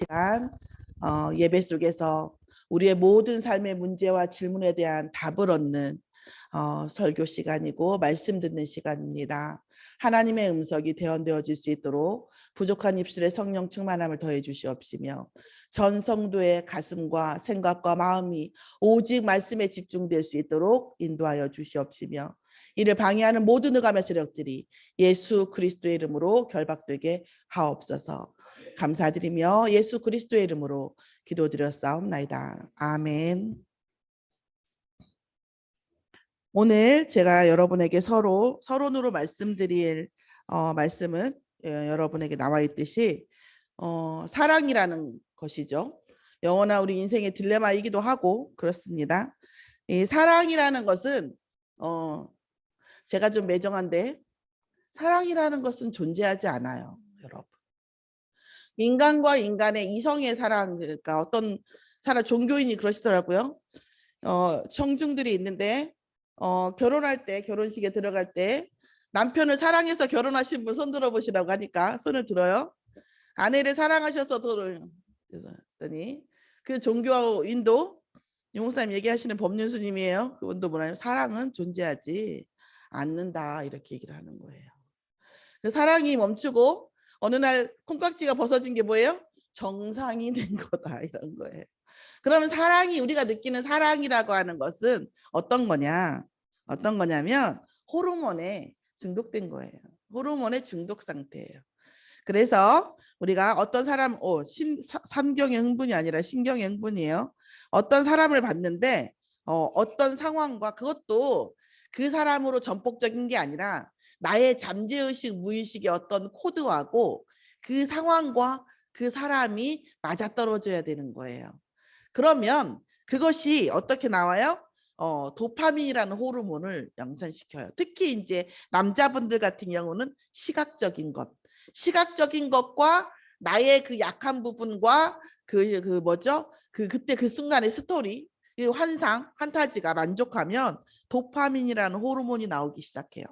시간 예배 속에서 우리의 모든 삶의 문제와 질문에 대한 답을 얻는 설교 시간이고 말씀 듣는 시간입니다. 하나님의 음성이 대언되어질 수 있도록 부족한 입술에 성령 충만함을 더해 주시옵시며 전 성도의 가슴과 생각과 마음이 오직 말씀에 집중될 수 있도록 인도하여 주시옵시며 이를 방해하는 모든 흑암의 세력들이 예수 그리스도의 이름으로 결박되게 하옵소서. 감사드리며 예수 그리스도의 이름으로 기도드렸사옵나이다. 아멘. 오늘 제가 여러분에게 서론으로 말씀드릴 말씀은 여러분에게 나와 있듯이 사랑이라는 것이죠. 영원한 우리 인생의 딜레마이기도 하고 그렇습니다. 이 사랑이라는 것은 제가 좀 매정한데 사랑이라는 것은 존재하지 않아요, 여러분. 인간과 인간의 이성의 사랑, 그러니까 어떤 사람 종교인이 그러시더라고요. 청중들이 있는데 결혼할 때 결혼식에 들어갈 때 남편을 사랑해서 결혼하신 분 손 들어보시라고 하니까 손을 들어요. 아내를 사랑하셔서 그랬더니 그 종교인도 용사님 얘기하시는 법륜스님이에요. 그분도 뭐라요? 사랑은 존재하지 않는다 이렇게 얘기를 하는 거예요. 사랑이 멈추고 어느 날 콩깍지가 벗어진 게 뭐예요? 정상이 된 거다 이런 거예요. 그러면 사랑이 우리가 느끼는 사랑이라고 하는 것은 어떤 거냐? 어떤 거냐면 호르몬에 중독된 거예요. 호르몬의 중독 상태예요. 그래서 우리가 어떤 사람 삼경의 흥분이 아니라 신경의 흥분이에요. 어떤 사람을 봤는데 어떤 상황과 그것도 그 사람으로 전폭적인 게 아니라 나의 잠재의식 무의식의 어떤 코드하고 그 상황과 그 사람이 맞아떨어져야 되는 거예요. 그러면 그것이 어떻게 나와요? 도파민이라는 호르몬을 양산시켜요. 특히 이제 남자분들 같은 경우는 시각적인 것과 나의 그 약한 부분과 그때 그 순간의 스토리, 환상, 판타지가 만족하면 도파민이라는 호르몬이 나오기 시작해요.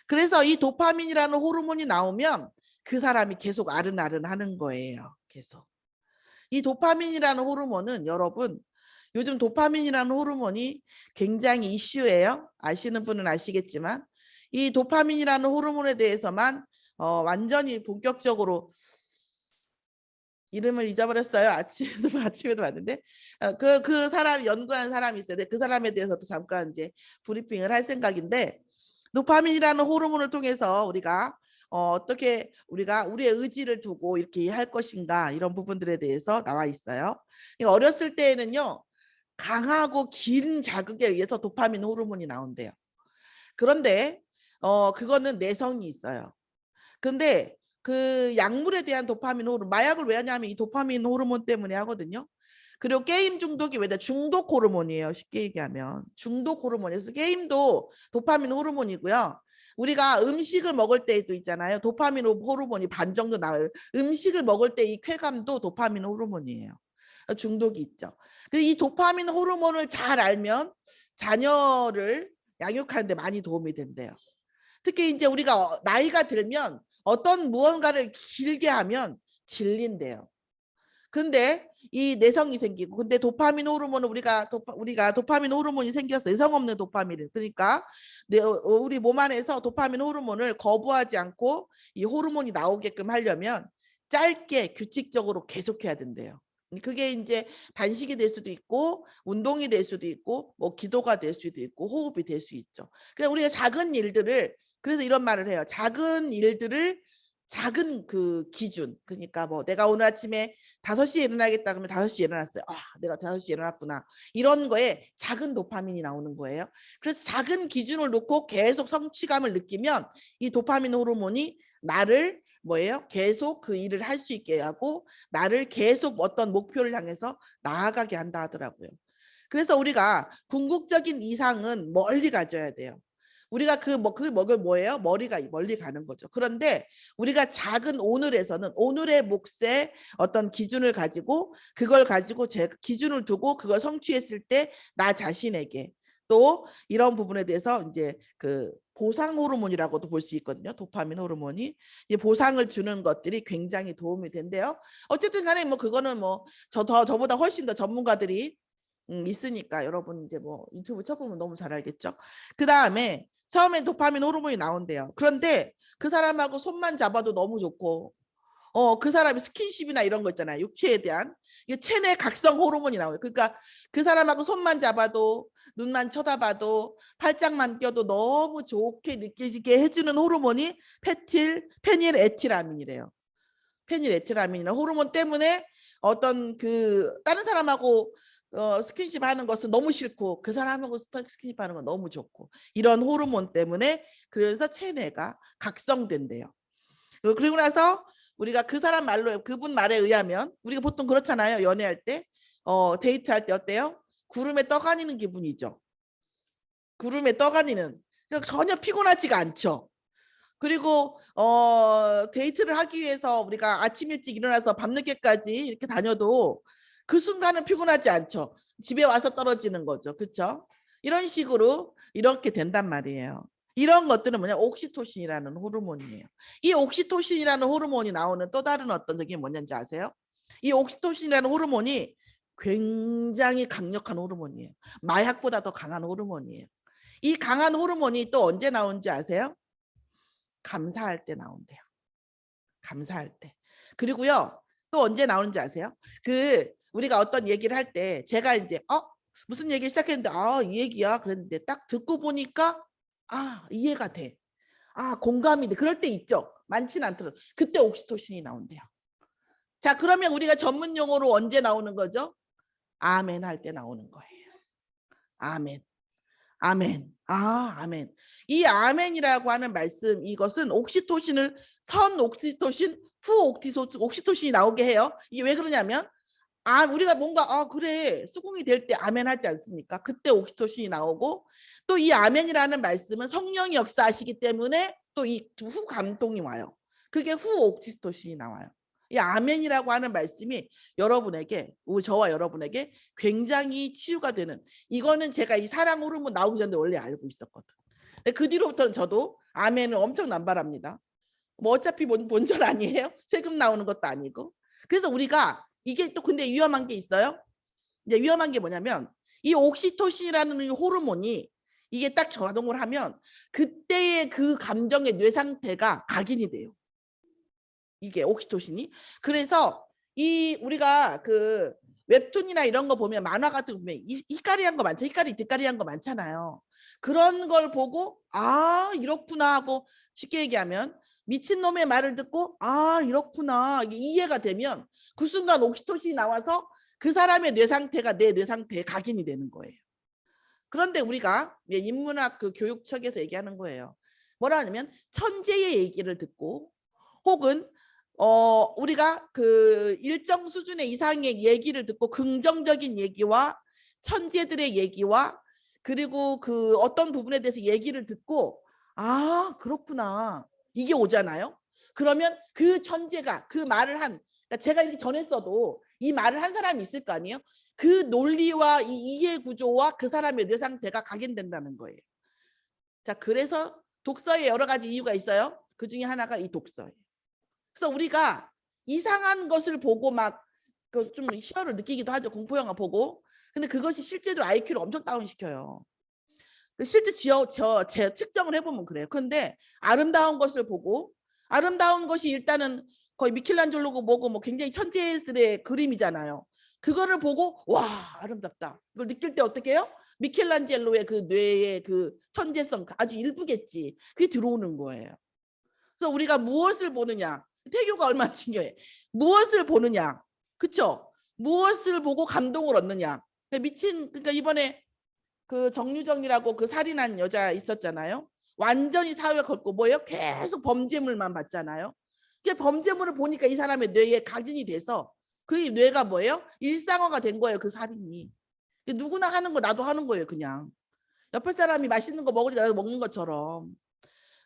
그래서 이 도파민이라는 호르몬이 나오면 그 사람이 계속 아른아른 하는 거예요. 계속. 이 도파민이라는 호르몬은 여러분 요즘 도파민이라는 호르몬이 굉장히 이슈예요. 아시는 분은 아시겠지만 이 도파민이라는 호르몬에 대해서만 완전히 본격적으로 이름을 잊어버렸어요. 아침에도 봤는데 그 사람 연구한 사람이 있어요. 그 사람에 대해서도 잠깐 이제 브리핑을 할 생각인데 도파민이라는 호르몬을 통해서 우리가 어떻게 우리가 우리의 의지를 두고 이렇게 할 것인가 이런 부분들에 대해서 나와 있어요. 어렸을 때에는요. 강하고 긴 자극에 의해서 도파민 호르몬이 나온대요. 그런데 그거는 내성이 있어요. 근데 그 약물에 대한 도파민 호르몬, 마약을 왜 하냐면 이 도파민 호르몬 때문에 하거든요. 그리고 게임 중독이 왜냐 중독 호르몬이에요. 쉽게 얘기하면 중독 호르몬이어서 게임도 도파민 호르몬이고요. 우리가 음식을 먹을 때도 있잖아요. 도파민 호르몬이 반 정도 나와요. 음식을 먹을 때 이 쾌감도 도파민 호르몬이에요. 중독이 있죠. 그리고 이 도파민 호르몬을 잘 알면 자녀를 양육하는 데 많이 도움이 된대요. 특히 이제 우리가 나이가 들면 어떤 무언가를 길게 하면 질린대요. 근데 이 내성이 생기고 근데 도파민 호르몬은 우리가 도파민 호르몬이 생겨서 내성 없는 도파민을 그러니까 우리 몸 안에서 도파민 호르몬을 거부하지 않고 이 호르몬이 나오게끔 하려면 짧게 규칙적으로 계속해야 된대요. 그게 이제 단식이 될 수도 있고 운동이 될 수도 있고 뭐 기도가 될 수도 있고 호흡이 될 수 있죠. 그래서 우리가 작은 일들을 그래서 이런 말을 해요. 작은 일들을 작은 그 기준 그러니까 뭐 내가 오늘 아침에 5시에 일어나겠다 그러면 5시에 일어났어요. 아 내가 5시에 일어났구나. 이런 거에 작은 도파민이 나오는 거예요. 그래서 작은 기준을 놓고 계속 성취감을 느끼면 이 도파민 호르몬이 나를 뭐예요? 계속 그 일을 할 수 있게 하고 나를 계속 어떤 목표를 향해서 나아가게 한다 하더라고요. 그래서 우리가 궁극적인 이상은 멀리 가져야 돼요. 우리가 그 먹을 뭐예요? 머리가 멀리 가는 거죠. 그런데 우리가 작은 오늘에서는 오늘의 몫의 어떤 기준을 가지고 그걸 가지고 제 기준을 두고 그걸 성취했을 때 나 자신에게 또 이런 부분에 대해서 이제 그 보상 호르몬이라고도 볼 수 있거든요. 도파민 호르몬이 이 보상을 주는 것들이 굉장히 도움이 된대요. 어쨌든 간에 뭐 그거는 뭐 저보다 훨씬 더 전문가들이 있으니까 여러분 이제 뭐 유튜브 쳐보면 너무 잘 알겠죠. 그 다음에 처음엔 도파민 호르몬이 나온대요. 그런데 그 사람하고 손만 잡아도 너무 좋고 그 사람이 스킨십이나 이런 거 있잖아요. 육체에 대한 이게 체내 각성 호르몬이 나와요. 그러니까 그 사람하고 손만 잡아도 눈만 쳐다봐도 팔짱만 껴도 너무 좋게 느껴지게 해주는 호르몬이 페닐에틸아민이래요. 페닐에틸아민이나 호르몬 때문에 어떤 그 다른 사람하고 스킨십 하는 것은 너무 싫고 그 사람하고 스킨십 하는 건 너무 좋고 이런 호르몬 때문에 그래서 체내가 각성된대요. 그리고 나서 우리가 그 사람 말로 그분 말에 의하면 우리가 보통 그렇잖아요. 연애할 때 데이트할 때 어때요? 구름에 떠다니는 기분이죠. 구름에 떠다니는 전혀 피곤하지가 않죠. 그리고 데이트를 하기 위해서 우리가 아침 일찍 일어나서 밤늦게까지 이렇게 다녀도 그 순간은 피곤하지 않죠. 집에 와서 떨어지는 거죠. 그렇죠? 이런 식으로 이렇게 된단 말이에요. 이런 것들은 뭐냐 옥시토신이라는 호르몬이에요. 이 옥시토신이라는 호르몬이 나오는 또 다른 어떤 적이 뭐냐는지 아세요? 이 옥시토신이라는 호르몬이 굉장히 강력한 호르몬이에요. 마약보다 더 강한 호르몬이에요. 이 강한 호르몬이 또 언제 나오는지 아세요? 감사할 때 나온대요. 감사할 때. 그리고요. 또 언제 나오는지 아세요? 우리가 어떤 얘기를 할 때 제가 이제 무슨 얘기를 시작했는데 이 얘기야 그랬는데 딱 듣고 보니까 이해가 돼. 공감이 돼. 그럴 때 있죠. 많지는 않더라도 그때 옥시토신이 나온대요. 자, 그러면 우리가 전문 용어로 언제 나오는 거죠? 아멘 할 때 나오는 거예요. 아멘. 아멘. 아멘. 이 아멘이라고 하는 말씀 이것은 옥시토신을 선 옥시토신, 후 옥시토신이 나오게 해요. 이게 왜 그러냐면 우리가 뭔가 그래 수긍이 될 때 아멘 하지 않습니까? 그때 옥시토신이 나오고 또 이 아멘이라는 말씀은 성령이 역사하시기 때문에 또 이 후 감동이 와요. 그게 후 옥시토신이 나와요. 이 아멘이라고 하는 말씀이 여러분에게 저와 여러분에게 굉장히 치유가 되는 이거는 제가 이 사랑 호르몬 나오기 전에 원래 알고 있었거든. 그 뒤로부터는 저도 아멘을 엄청 남발합니다. 뭐 어차피 본전 아니에요? 세금 나오는 것도 아니고. 그래서 우리가 이게 또 근데 위험한 게 있어요. 이제 위험한 게 뭐냐면 이 옥시토신이라는 호르몬이 이게 딱 작동을 하면 그때의 그 감정의 뇌 상태가 각인이 돼요. 이게 옥시토신이. 그래서 우리가 그 웹툰이나 이런 거 보면 만화 같은 거 보면 히까리한 거 많죠. 히까리 뒷까리한 거 많잖아요. 그런 걸 보고 이렇구나 하고 쉽게 얘기하면 미친놈의 말을 듣고 이렇구나 이해가 되면 그 순간 옥시토신이 나와서 그 사람의 뇌 상태가 내 뇌 상태에 각인이 되는 거예요. 그런데 우리가 인문학 그 교육청에서 얘기하는 거예요. 뭐라 하냐면 천재의 얘기를 듣고 혹은 우리가 그 일정 수준의 이상의 얘기를 듣고 긍정적인 얘기와 천재들의 얘기와 그리고 그 어떤 부분에 대해서 얘기를 듣고 그렇구나 이게 오잖아요. 그러면 그 천재가 그 말을 그러니까 제가 이렇게 전했어도 이 말을 한 사람이 있을 거 아니에요. 그 논리와 이 이해 구조와 그 사람의 뇌 상태가 각인된다는 거예요. 자, 그래서 독서에 여러 가지 이유가 있어요. 그 중에 하나가 이 독서예요. 그래서 우리가 이상한 것을 보고 막 좀 희열을 느끼기도 하죠. 공포영화 보고. 근데 그것이 실제로 IQ를 엄청 다운시켜요. 실제 측정을 해보면 그래요. 그런데 아름다운 것을 보고 아름다운 것이 일단은 거의 미켈란젤로고 뭐고 뭐 굉장히 천재들의 그림이잖아요. 그거를 보고 와 아름답다. 이걸 느낄 때 어떻게 해요? 미켈란젤로의 그 뇌의 그 천재성 아주 일부겠지. 그게 들어오는 거예요. 그래서 우리가 무엇을 보느냐. 태교가 얼마나 중요해. 무엇을 보느냐. 그쵸? 무엇을 보고 감동을 얻느냐. 그러니까 이번에 그 정유정이라고 그 살인한 여자 있었잖아요. 완전히 사회 걷고 뭐예요? 계속 범죄물만 봤잖아요. 범죄물을 보니까 이 사람의 뇌에 각인이 돼서 그 뇌가 뭐예요? 일상화가 된 거예요. 그 살인이. 누구나 하는 거 나도 하는 거예요. 그냥. 옆에 사람이 맛있는 거 먹으니까 나도 먹는 것처럼.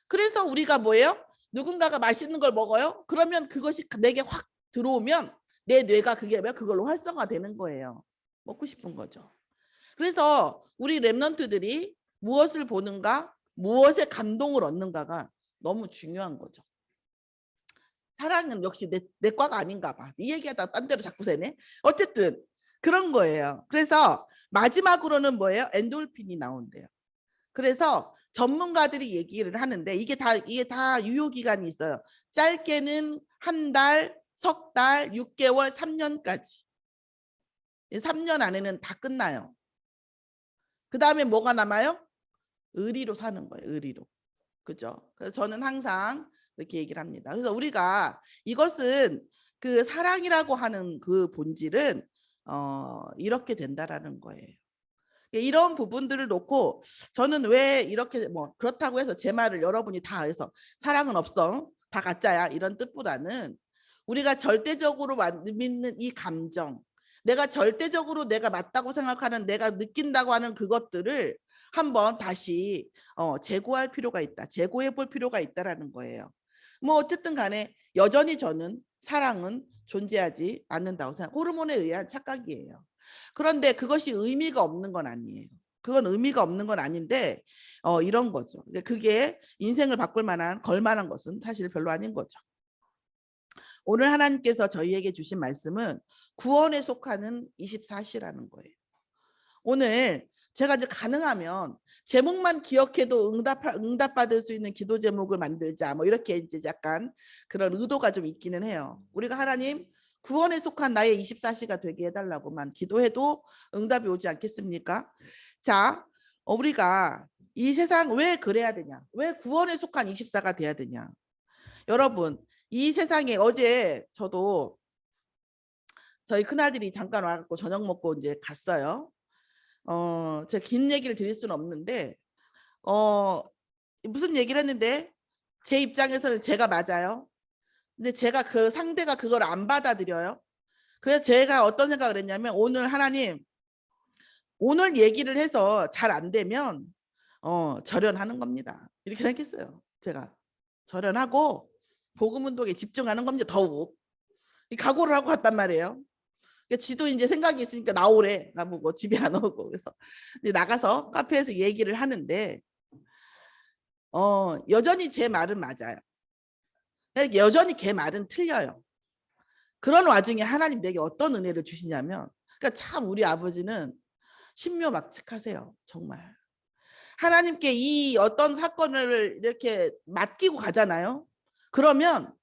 그래서 우리가 뭐예요? 누군가가 맛있는 걸 먹어요? 그러면 그것이 내게 확 들어오면 내 뇌가 그걸로 활성화되는 거예요. 먹고 싶은 거죠. 그래서 우리 랩런트들이 무엇을 보는가? 무엇에 감동을 얻는가가 너무 중요한 거죠. 사랑은 역시 내 과가 아닌가 봐. 이 얘기하다 딴 데로 자꾸 새네. 어쨌든 그런 거예요. 그래서 마지막으로는 뭐예요? 엔돌핀이 나온대요. 그래서 전문가들이 얘기를 하는데 이게 다 유효 기간이 있어요. 짧게는 한 달, 석 달, 6개월, 3년까지. 3년 안에는 다 끝나요. 그 다음에 뭐가 남아요? 의리로 사는 거예요. 의리로. 그죠? 그래서 저는 항상 이렇게 얘기를 합니다. 그래서 우리가 이것은 그 사랑이라고 하는 그 본질은 이렇게 된다라는 거예요. 이런 부분들을 놓고 저는 왜 이렇게 뭐 그렇다고 해서 제 말을 여러분이 다 해서 사랑은 없어 다 가짜야 이런 뜻보다는 우리가 절대적으로 믿는 이 감정, 내가 절대적으로 내가 맞다고 생각하는 내가 느낀다고 하는 그것들을 한번 다시 재고할 필요가 있다. 재고해 볼 필요가 있다라는 거예요. 뭐 어쨌든 간에 여전히 저는 사랑은 존재하지 않는다고 생각. 호르몬에 의한 착각이에요. 그런데 그것이 의미가 없는 건 아니에요. 그건 의미가 없는 건 아닌데 이런 거죠. 그게 인생을 바꿀 만한 걸만한 것은 사실 별로 아닌 거죠. 오늘 하나님께서 저희에게 주신 말씀은 구원에 속하는 24시라는 거예요. 오늘 제가 이제 가능하면 제목만 기억해도 응답받을 수 있는 기도 제목을 만들자 뭐 이렇게 이제 약간 그런 의도가 좀 있기는 해요. 우리가 하나님 구원에 속한 나의 24시가 되게 해달라고만 기도해도 응답이 오지 않겠습니까? 자, 우리가 이 세상 왜 그래야 되냐? 왜 구원에 속한 24가 돼야 되냐? 여러분, 이 세상에 어제 저도 저희 큰아들이 잠깐 와갖고 저녁 먹고 이제 갔어요. 제가 긴 얘기를 드릴 수는 없는데 무슨 얘기를 했는데 제 입장에서는 제가 맞아요. 근데 제가 그 상대가 그걸 안 받아들여요. 그래서 제가 어떤 생각을 했냐면 오늘 하나님 오늘 얘기를 해서 잘 안 되면 절연하는 겁니다. 이렇게 생각했어요. 제가 절연하고 복음 운동에 집중하는 겁니다. 더욱 각오를 하고 갔단 말이에요. 그러니까 지도 이제 생각이 있으니까 나오래. 나보고 집에 안 오고 그래서 이제 나가서 카페에서 얘기를 하는데 여전히 제 말은 맞아요. 여전히 걔 말은 틀려요. 그런 와중에 하나님 내게 어떤 은혜를 주시냐면 그러니까 참 우리 아버지는 신묘막측하세요. 정말. 하나님께 이 어떤 사건을 이렇게 맡기고 가잖아요. 그러면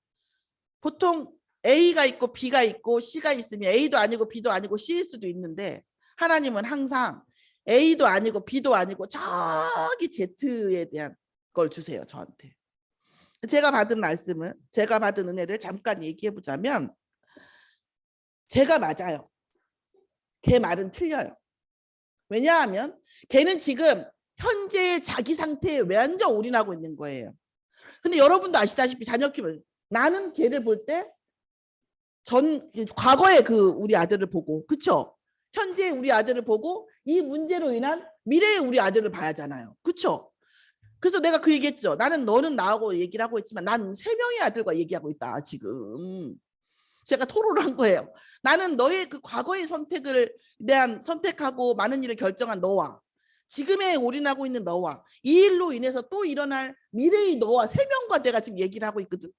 보통 A가 있고 B가 있고 C가 있으면 A도 아니고 B도 아니고 C일 수도 있는데 하나님은 항상 A도 아니고 B도 아니고 저기 Z에 대한 걸 주세요. 저한테. 제가 받은 말씀을 제가 받은 은혜를 잠깐 얘기해 보자면 제가 맞아요. 걔 말은 틀려요. 왜냐하면 걔는 지금 현재의 자기 상태에 완전 올인하고 있는 거예요. 근데 여러분도 아시다시피 자녀 키우면 나는 걔를 볼 때 과거의 그 우리 아들을 보고 그쵸? 현재의 우리 아들을 보고 이 문제로 인한 미래의 우리 아들을 봐야 하잖아요. 그쵸? 그래서 내가 그 얘기했죠. 너는 나하고 얘기를 하고 있지만 난 3명의 아들과 얘기하고 있다 지금. 제가 토로를 한 거예요. 나는 너의 그 과거의 선택을 대한 선택하고 많은 일을 결정한 너와 지금에 올인하고 있는 너와 이 일로 인해서 또 일어날 미래의 너와 3명과 내가 지금 얘기를 하고 있거든.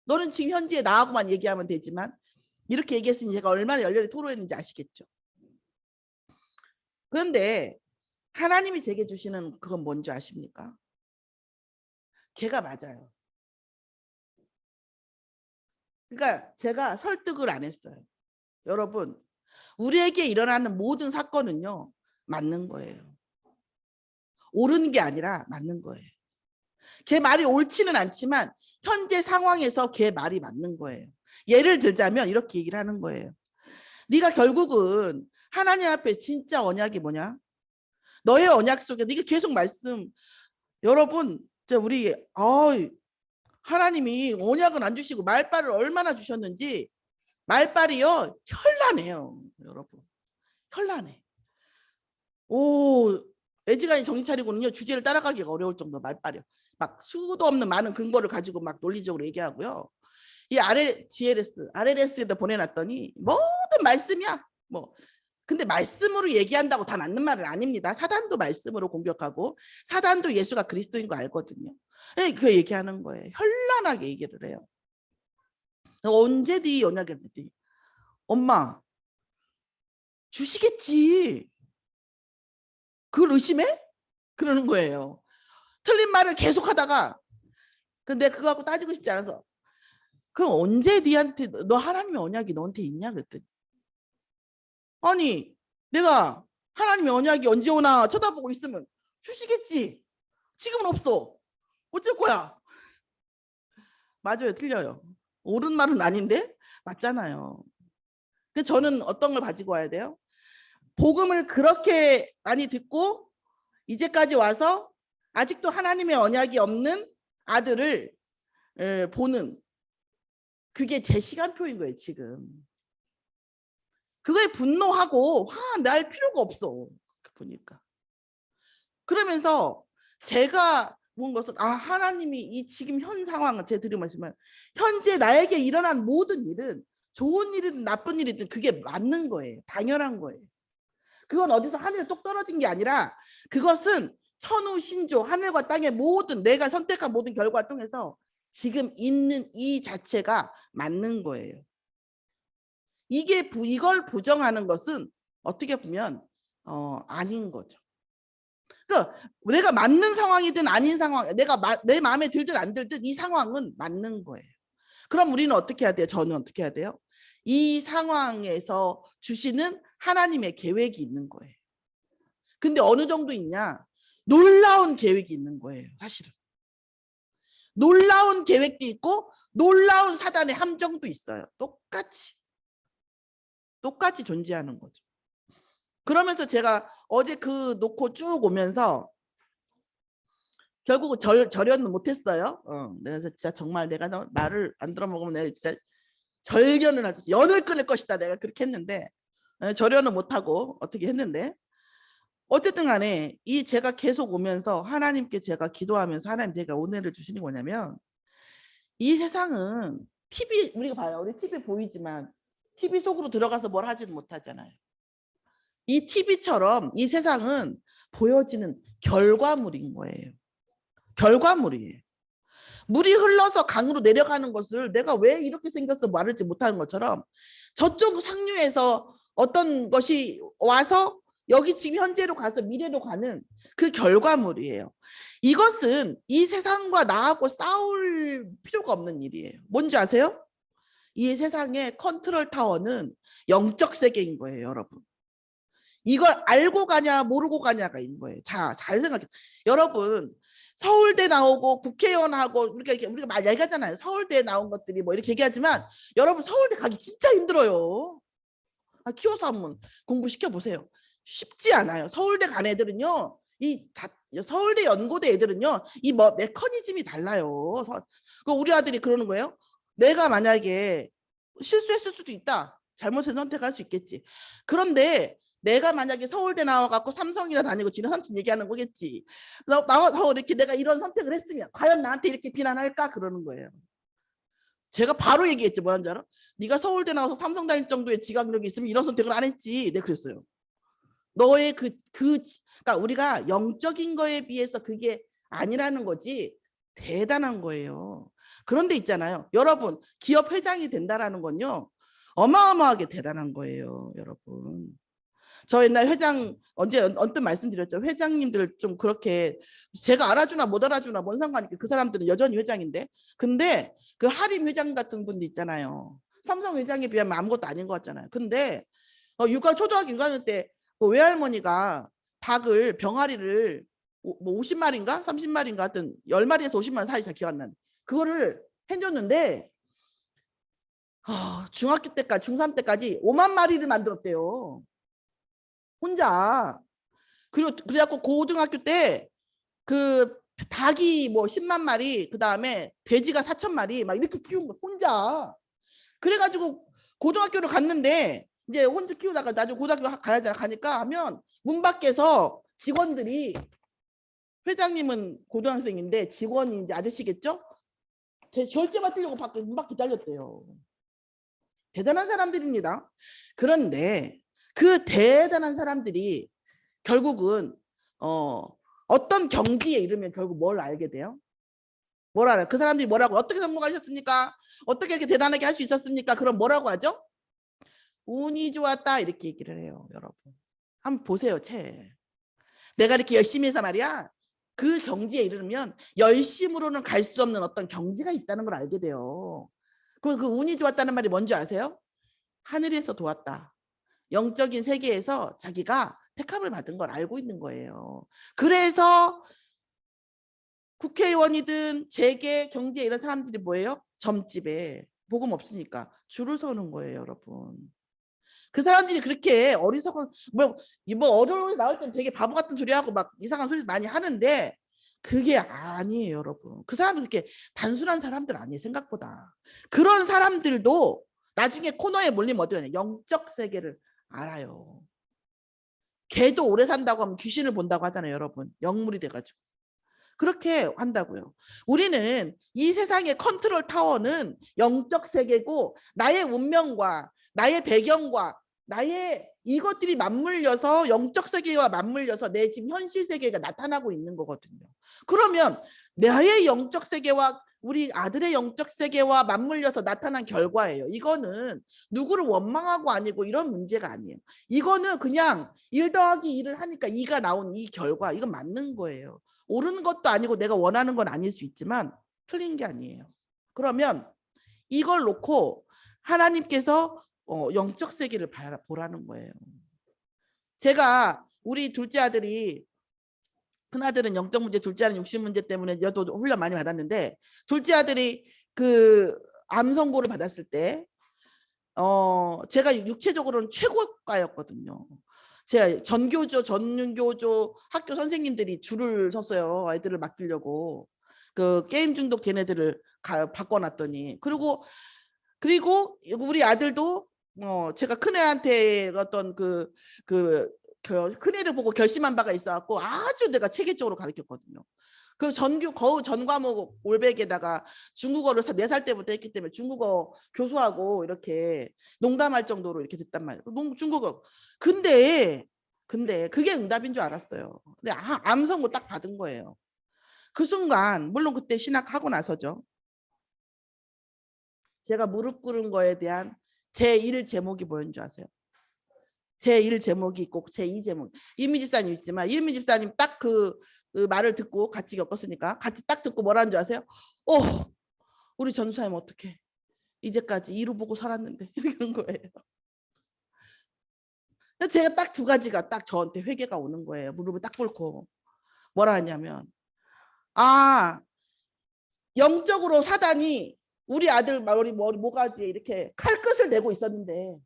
너는 지금 현재에 나하고만 얘기하면 되지만 이렇게 얘기했으니 제가 얼마나 열렬히 토로했는지 아시겠죠. 그런데 하나님이 제게 주시는 그건 뭔지 아십니까? 걔가 맞아요. 그러니까 제가 설득을 안 했어요. 여러분 우리에게 일어나는 모든 사건은요 맞는 거예요. 옳은 게 아니라 맞는 거예요. 걔 말이 옳지는 않지만 현재 상황에서 걔 말이 맞는 거예요. 예를 들자면 이렇게 얘기를 하는 거예요. 네가 결국은 하나님 앞에 진짜 언약이 뭐냐? 너의 언약 속에 네가 계속 말씀 여러분 우리 하나님이 언약은 안 주시고 말빨을 얼마나 주셨는지 말빨이요 현란해요. 여러분 현란해. 애지간히 정신 차리고는요 주제를 따라가기가 어려울 정도 말빨이요. 막 수도 없는 많은 근거를 가지고 막 논리적으로 얘기하고요. 이 GLS, RLS에다 보내놨더니 모든 말씀이야. 뭐 근데 말씀으로 얘기한다고 다 맞는 말은 아닙니다. 사단도 말씀으로 공격하고 사단도 예수가 그리스도인 거 알거든요. 그 얘기하는 거예요. 현란하게 얘기를 해요. 언제 네 언약을 했더니 엄마 주시겠지. 그걸 의심해? 그러는 거예요. 틀린 말을 계속하다가 근데 그거 갖고 따지고 싶지 않아서 그럼 언제 니한테 너 하나님의 언약이 너한테 있냐 그랬더니 아니 내가 하나님의 언약이 언제 오나 쳐다보고 있으면 주시겠지. 지금은 없어. 어쩔 거야. 맞아요. 틀려요. 옳은 말은 아닌데 맞잖아요. 그래서 저는 어떤 걸 가지고 와야 돼요? 복음을 그렇게 많이 듣고 이제까지 와서 아직도 하나님의 언약이 없는 아들을 보는 그게 제 시간표인 거예요. 지금. 그거에 분노하고 화날 필요가 없어. 보니까. 그러면서 제가 본 것은 하나님이 이 지금 현 상황을 제 들으시면 현재 나에게 일어난 모든 일은 좋은 일이든 나쁜 일이든 그게 맞는 거예요. 당연한 거예요. 그건 어디서 하늘에 똑 떨어진 게 아니라 그것은 천우 신조 하늘과 땅의 모든 내가 선택한 모든 결과를 통해서 지금 있는 이 자체가 맞는 거예요. 이걸 부정하는 것은 어떻게 보면 아닌 거죠. 그러니까 내가 맞는 상황이든 아닌 상황, 내 마음에 들든 안 들든 이 상황은 맞는 거예요. 그럼 우리는 어떻게 해야 돼요? 저는 어떻게 해야 돼요? 이 상황에서 주시는 하나님의 계획이 있는 거예요. 근데 어느 정도 있냐? 놀라운 계획이 있는 거예요. 사실은. 놀라운 계획도 있고 놀라운 사단의 함정도 있어요. 똑같이 존재하는 거죠. 그러면서 제가 어제 그 놓고 쭉 오면서 결국 절연은 못했어요. 그래서 진짜 정말 내가 말을 안 들어먹으면 내가 진짜 절견을 할 것이다. 연을 끊을 것이다. 내가 그렇게 했는데 절연은 못하고 어떻게 했는데 어쨌든 간에 제가 계속 오면서 하나님께 제가 기도하면서 하나님 제가 은혜를 주시는 거냐면 이 세상은 TV 우리가 봐요. 우리 TV 보이지만 TV 속으로 들어가서 뭘 하지는 못하잖아요. 이 TV처럼 이 세상은 보여지는 결과물인 거예요. 결과물이에요. 물이 흘러서 강으로 내려가는 것을 내가 왜 이렇게 생겼어 말하지 못하는 것처럼 저쪽 상류에서 어떤 것이 와서 여기 지금 현재로 가서 미래로 가는 그 결과물이에요. 이것은 이 세상과 나하고 싸울 필요가 없는 일이에요. 뭔지 아세요? 이 세상의 컨트롤 타워는 영적 세계인 거예요, 여러분. 이걸 알고 가냐 모르고 가냐가 있는 거예요. 자, 잘 생각해. 여러분 서울대 나오고 국회의원하고 우리가 많이 얘기하잖아요. 서울대에 나온 것들이 뭐 이렇게 얘기하지만 여러분 서울대 가기 진짜 힘들어요. 키워서 한번 공부시켜 보세요. 쉽지 않아요. 서울대 간 애들은요. 서울대 연고대 애들은요. 이 메커니즘이 달라요. 우리 아들이 그러는 거예요. 내가 만약에 실수했을 수도 있다. 잘못해서 선택할 수 있겠지. 그런데 내가 만약에 서울대 나와갖고 삼성이나 다니고 지금 삼촌 얘기하는 거겠지. 나와서 이렇게 내가 이런 선택을 했으면 과연 나한테 이렇게 비난할까? 그러는 거예요. 제가 바로 얘기했지. 뭐라는 줄 알아? 네가 서울대 나와서 삼성 다닐 정도의 지각력이 있으면 이런 선택을 안 했지. 내가 그랬어요. 너의 그러니까 우리가 영적인 거에 비해서 그게 아니라는 거지 대단한 거예요. 그런데 있잖아요. 여러분 기업 회장이 된다라는 건요. 어마어마하게 대단한 거예요. 여러분. 저 옛날 회장 언뜻 말씀드렸죠. 회장님들 좀 그렇게 제가 알아주나 못 알아주나 뭔 상관이겠어요. 그 사람들은 여전히 회장인데. 근데 그 하림 회장 같은 분도 있잖아요. 삼성 회장에 비하면 아무것도 아닌 것 같잖아요. 근데 초등학교 6학년 때 그 외할머니가 닭을 병아리를 뭐 50마리인가 30마리인가 하여튼 10마리에서 50마리 사이 잘 기억 안 나는데 그거를 해줬는데 중학교 때까지 중3 때까지 5만 마리를 만들었대요. 혼자. 그래갖고 고등학교 때 그 닭이 뭐 10만 마리 그 다음에 돼지가 4천 마리 막 이렇게 키운 거 혼자. 그래가지고 고등학교를 갔는데 이제 혼자 키우다가 나중에 고등학교 가야잖아. 가니까 하면 문 밖에서 직원들이 회장님은 고등학생인데 직원이 이제 아저씨겠죠? 절제 받으려고 문 밖에 기다렸대요. 대단한 사람들입니다. 그런데 그 대단한 사람들이 결국은 어떤 경지에 이르면 결국 뭘 알게 돼요? 뭘 알아요? 그 사람들이 뭐라고 어떻게 성공하셨습니까? 어떻게 이렇게 대단하게 할 수 있었습니까? 그럼 뭐라고 하죠? 운이 좋았다 이렇게 얘기를 해요. 여러분 한번 보세요. 내가 이렇게 열심히 해서 말이야 그 경지에 이르면 열심으로는 갈 수 없는 어떤 경지가 있다는 걸 알게 돼요. 그 운이 좋았다는 말이 뭔지 아세요? 하늘에서 도왔다. 영적인 세계에서 자기가 택함을 받은 걸 알고 있는 거예요. 그래서 국회의원이든 재계, 경제 이런 사람들이 뭐예요? 점집에 복음 없으니까 줄을 서는 거예요, 여러분. 그 사람들이 그렇게 어리석은 뭐 어려운 나올 땐 되게 바보 같은 소리 하고 막 이상한 소리 많이 하는데 그게 아니에요, 여러분. 그 사람들 그렇게 단순한 사람들 아니에요, 생각보다. 그런 사람들도 나중에 코너에 몰리면 어떻게 하냐? 영적 세계를 알아요. 개도 오래 산다고 하면 귀신을 본다고 하잖아요, 여러분. 영물이 돼가지고. 그렇게 한다고요. 우리는 이 세상의 컨트롤 타워는 영적 세계고 나의 운명과 나의 배경과 나의 이것들이 맞물려서 영적 세계와 맞물려서 내 지금 현실 세계가 나타나고 있는 거거든요. 그러면 나의 영적 세계와 우리 아들의 영적 세계와 맞물려서 나타난 결과예요. 이거는 누구를 원망하고 아니고 이런 문제가 아니에요. 이거는 그냥 1 더하기 2를 하니까 2가 나온 이 결과 이건 맞는 거예요. 옳은 것도 아니고 내가 원하는 건 아닐 수 있지만 틀린 게 아니에요. 그러면 이걸 놓고 하나님께서 영적 세계를 보라는 거예요. 제가 우리 둘째 아들이 큰아들은 영적 문제, 둘째 아들은 육신 문제 때문에 여도 훈련 많이 받았는데 둘째 아들이 그 암 선고를 받았을 때 제가 육체적으로는 최고과였거든요. 제가 전교조 학교 선생님들이 줄을 섰어요. 아이들을 맡기려고. 그 게임 중독 걔네들을 바꿔놨더니. 그리고 우리 아들도 제가 큰애한테 어떤 큰애를 보고 결심한 바가 있어갖고 아주 내가 체계적으로 가르쳤거든요. 그 거의 전 과목 올백에다가 중국어를 4살 때부터 했기 때문에 중국어 교수하고 이렇게 농담할 정도로 이렇게 됐단 말이에요. 중국어. 근데 그게 응답인 줄 알았어요. 근데 암 선고 딱 받은 거예요. 그 순간 물론 그때 신학하고 나서죠. 제가 무릎 꿇은 거에 대한 제1 제목이 뭐였는 줄 아세요? 제1 제목이 있고 제2 제목. 이미 집사님 있지만 이미 집사님 딱 그 말을 듣고 같이 겪었으니까 같이 딱 듣고 뭐라는 줄 아세요? 우리 전수사님 어떡해. 이제까지 이루 보고 살았는데 이런 거예요. 제가 딱 2가지가 딱 저한테 회개가 오는 거예요. 무릎을 딱 꿇고 뭐라 하냐면 영적으로 사단이 우리 아들 머리 모가지에 이렇게 칼끝을 내고 있었는데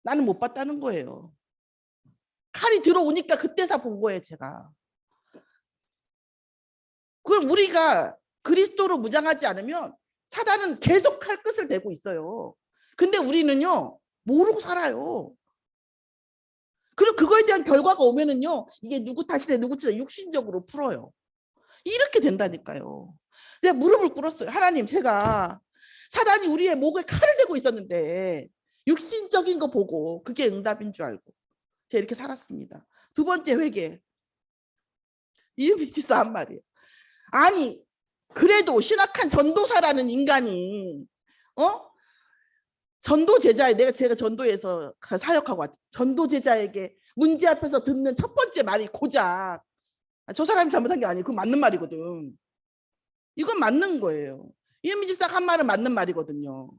나는 못 봤다는 거예요. 칼이 들어오니까 그때서 본 거예요, 제가. 그럼 우리가 그리스도로 무장하지 않으면 사단은 계속 칼끝을 대고 있어요. 근데 우리는요, 모르고 살아요. 그리고 그거에 대한 결과가 오면은요, 이게 누구 탓이래, 누구 탓이래, 육신적으로 풀어요. 이렇게 된다니까요. 내가 무릎을 꿇었어요. 하나님, 제가 사단이 우리의 목에 칼을 대고 있었는데 육신적인 거 보고 그게 응답인 줄 알고 제가 이렇게 살았습니다. 2번째 회개. 이음이지사 한 말이에요. 아니 그래도 신학한 전도사라는 인간이 전도 제자에 제가 전도에서 사역하고 왔죠. 전도 제자에게 문제 앞에서 듣는 첫 번째 말이 고작 저 사람이 잘못한 게 아니고 그건 맞는 말이거든. 이건 맞는 거예요. 이은미 집사가 한 말은 맞는 말이거든요.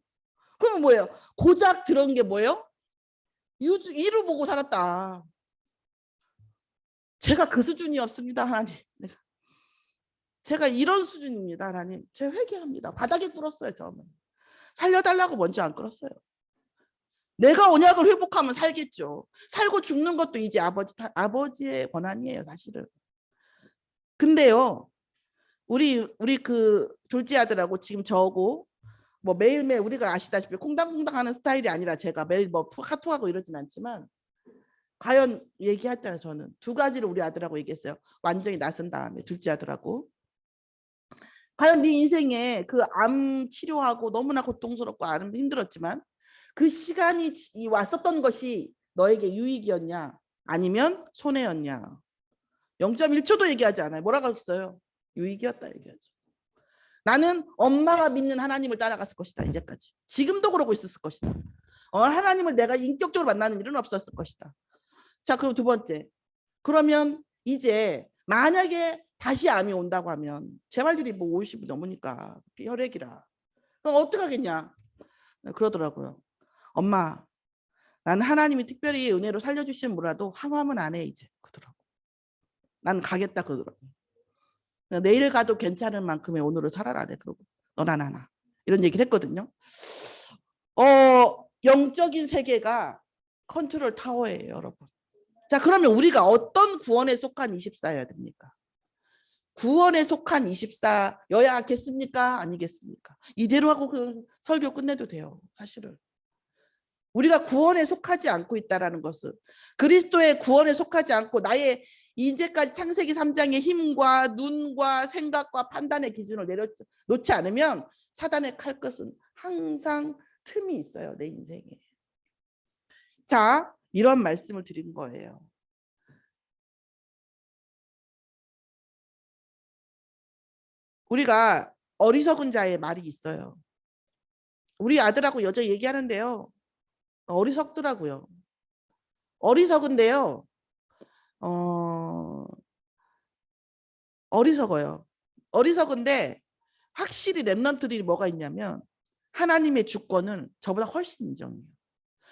그러면 뭐예요? 고작 들은 게 뭐예요? 이루 보고 살았다. 제가 그 수준이었습니다, 하나님. 제가 이런 수준입니다, 하나님. 제가 회개합니다. 바닥에 꿇었어요, 저는. 살려달라고 먼저 안 꿇었어요. 내가 언약을 회복하면 살겠죠. 살고 죽는 것도 이제 아버지의 권한이에요, 사실은. 근데요, 우리 그 둘째 아들하고 지금 저하고 뭐 매일매일 우리가 아시다시피 콩당콩당 하는 스타일이 아니라 제가 매일 뭐 카톡하고 이러진 않지만 과연 얘기했잖아요. 저는 2가지를 우리 아들하고 얘기했어요. 완전히 나선 다음에 둘째 아들하고 과연 네 인생에 그 암 치료하고 너무나 고통스럽고 힘들었지만 그 시간이 왔었던 것이 너에게 유익이었냐 아니면 손해였냐. 0.1초도 얘기하지 않아요. 뭐라고 했어요? 유익이었다 얘기하죠. 나는 엄마가 믿는 하나님을 따라갔을 것이다. 이제까지. 지금도 그러고 있었을 것이다. 하나님을 내가 인격적으로 만나는 일은 없었을 것이다. 자, 그럼 두 번째. 그러면 이제 만약에 다시 암이 온다고 하면 제 말들이 뭐 50이 넘으니까 혈액이라. 그럼 어떡하겠냐. 그러더라고요. 엄마, 난 하나님이 특별히 은혜로 살려주시면 몰라도 항암은 안 해 이제. 그러더라고. 난 가겠다 그러더라고. 내일 가도 괜찮을 만큼의 오늘을 살아라. 네, 그러고 너나 나나 이런 얘기를 했거든요. 영적인 세계가 컨트롤 타워예요, 여러분. 자, 그러면 우리가 어떤 구원에 속한 24여야 됩니까? 구원에 속한 24여야겠습니까? 아니겠습니까? 이대로 하고 그 설교 끝내도 돼요, 사실은. 우리가 구원에 속하지 않고 있다는 것은 그리스도의 구원에 속하지 않고 나의 이제까지 창세기 3장의 힘과 눈과 생각과 판단의 기준을 내려놓지 않으면 사단의 칼 끝은 항상 틈이 있어요, 내 인생에. 자, 이런 말씀을 드린 거예요. 우리가 어리석은 자의 말이 있어요. 우리 아들하고 여자 얘기하는데요. 어리석더라고요. 어리석은데요. 어리석어요. 어리석은데 확실히 랩런트들이 뭐가 있냐면 하나님의 주권은 저보다 훨씬 인정해요.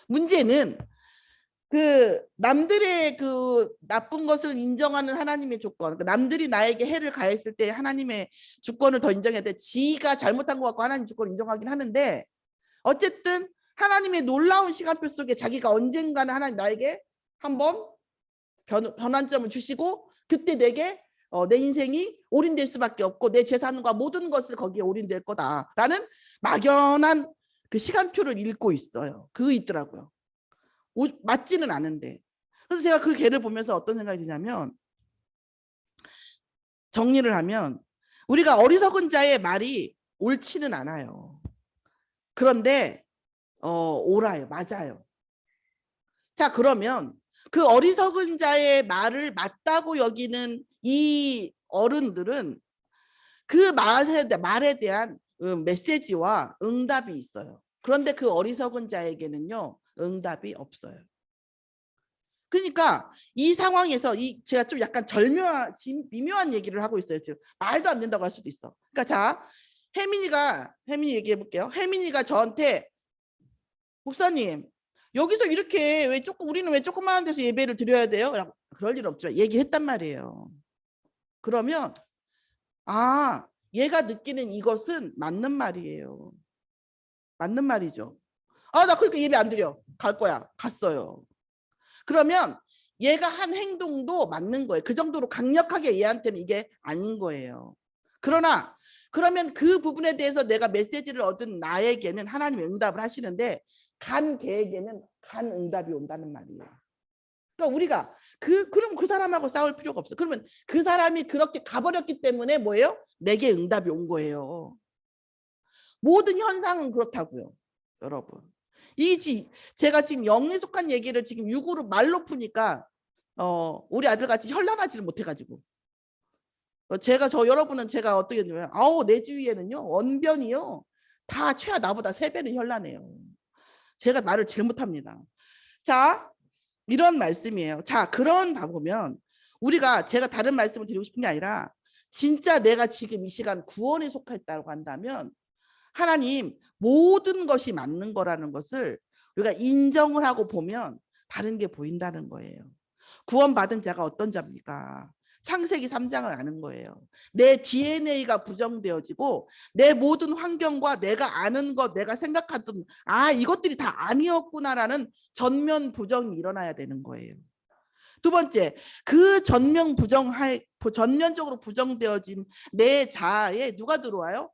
문제는 그 남들의 그 나쁜 것을 인정하는 하나님의 주권, 남들이 나에게 해를 가했을 때 하나님의 주권을 더 인정해야 돼. 지가 잘못한 것 같고 하나님 주권을 인정하긴 하는데 어쨌든 하나님의 놀라운 시간표 속에 자기가 언젠가는 하나님 나에게 한번 변환점을 주시고 그때 내게 내 인생이 올인될 수밖에 없고 내 재산과 모든 것을 거기에 올인될 거다라는 막연한 그 시간표를 읽고 있어요. 그거 있더라고요. 맞지는 않은데. 그래서 제가 그 개를 보면서 어떤 생각이 드냐면 정리를 하면 우리가 어리석은 자의 말이 옳지는 않아요. 그런데 옳아요. 맞아요. 자, 그러면 그 어리석은 자의 말을 맞다고 여기는 이 어른들은 그 말에 대한 메시지와 응답이 있어요. 그런데 그 어리석은 자에게는요, 응답이 없어요. 그러니까 이 상황에서 제가 좀 약간 미묘한 얘기를 하고 있어요. 지금 말도 안 된다고 할 수도 있어. 그러니까 자, 혜민이 얘기해 볼게요. 혜민이가 저한테 목사님 여기서 이렇게 우리는 왜 조그마한 데서 예배를 드려야 돼요? 라고 그럴 일 없죠. 얘기를 했단 말이에요. 그러면 얘가 느끼는 이것은 맞는 말이에요. 맞는 말이죠. 나 그러니까 예배 안 드려. 갈 거야. 갔어요. 그러면 얘가 한 행동도 맞는 거예요. 그 정도로 강력하게 얘한테는 이게 아닌 거예요. 그러면 그 부분에 대해서 내가 메시지를 얻은 나에게는 하나님이 응답을 하시는데 간 개에게는 간 응답이 온다는 말이에요. 그러니까 우리가 그럼 그 사람하고 싸울 필요가 없어. 그러면 그 사람이 그렇게 가버렸기 때문에 뭐예요? 내게 응답이 온 거예요. 모든 현상은 그렇다고요, 여러분. 제가 지금 영에 속한 얘기를 지금 육으로 말로 푸니까 우리 아들같이 현란하지를 못해가지고 여러분은 제가 어떻게 했냐면 내 주위에는요 원변이요 다 최하 나보다 3배는 현란해요. 제가 말을 제일 못합니다. 자, 이런 말씀이에요. 자, 그런 다 보면 제가 다른 말씀을 드리고 싶은 게 아니라 진짜 내가 지금 이 시간 구원에 속했다고 한다면 하나님 모든 것이 맞는 거라는 것을 우리가 인정을 하고 보면 다른 게 보인다는 거예요. 구원받은 자가 어떤 자입니까? 창세기 3장을 아는 거예요. 내 DNA가 부정되어지고 내 모든 환경과 내가 아는 것, 내가 생각하던 이것들이 다 아니었구나라는 전면 부정이 일어나야 되는 거예요. 두 번째, 그 전면적으로 부정되어진 내 자아에 누가 들어와요?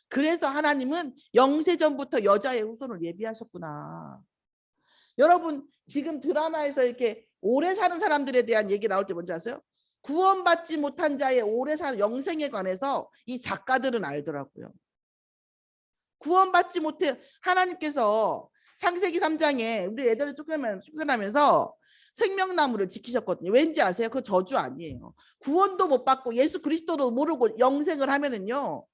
그래서 하나님은 영세전부터 여자의 후손을 예비하셨구나. 여러분 지금 드라마에서 이렇게 오래 사는 사람들에 대한 얘기 나올 때 뭔지 아세요? 구원받지 못한 자의 오래 사는 영생에 관해서 이 작가들은 알더라고요. 구원받지 못해 하나님께서 창세기 3장에 우리 애들을 쫓겨나면서 생명나무를 지키셨거든요. 왠지 아세요? 그 저주 아니에요. 구원도 못 받고 예수 그리스도도 모르고 영생을 하면은요,